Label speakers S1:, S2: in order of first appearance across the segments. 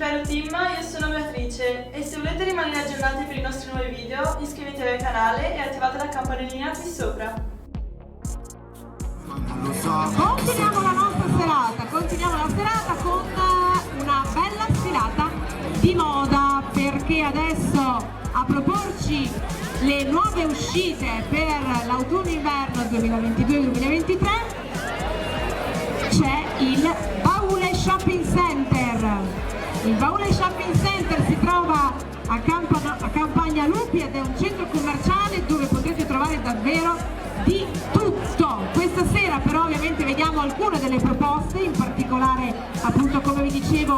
S1: Impero Team, io sono Beatrice e se volete rimanere aggiornati per i nostri nuovi video iscrivetevi al canale e attivate la campanellina qui sopra.
S2: Continuiamo la serata con una bella sfilata di moda, perché adesso a proporci le nuove uscite per l'autunno-inverno 2022-2023 c'è il Baule Shopping Center. Il Baule Shopping Center si trova a Campagna Lupi ed è un centro commerciale dove potrete trovare davvero di tutto. Questa sera però ovviamente vediamo alcune delle proposte, in particolare appunto come vi dicevo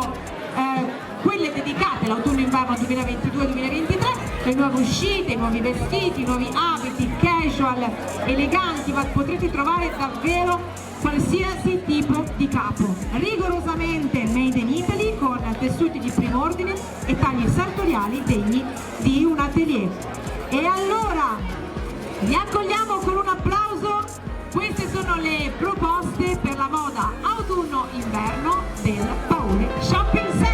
S2: quelle dedicate all'autunno-inverno 2022-2023, le nuove uscite, i nuovi vestiti, i nuovi abiti casual, eleganti, ma potrete trovare davvero qualsiasi tipo di capo, rigorosamente made in Italy, con tessuti di primo ordine e tagli sartoriali degni di un atelier. E allora vi accogliamo con un applauso. Queste sono le proposte per la moda autunno-inverno del Baule Shopping Center.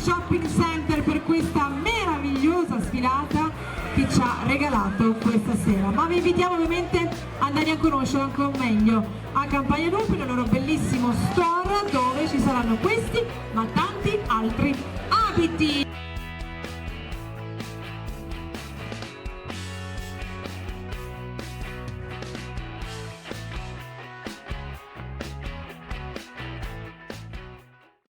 S2: Shopping Center per questa meravigliosa sfilata che ci ha regalato questa sera. Ma vi invitiamo ovviamente ad andare a conoscere ancora meglio a Campagna Lupi, il loro bellissimo store dove ci saranno questi ma tanti altri abiti.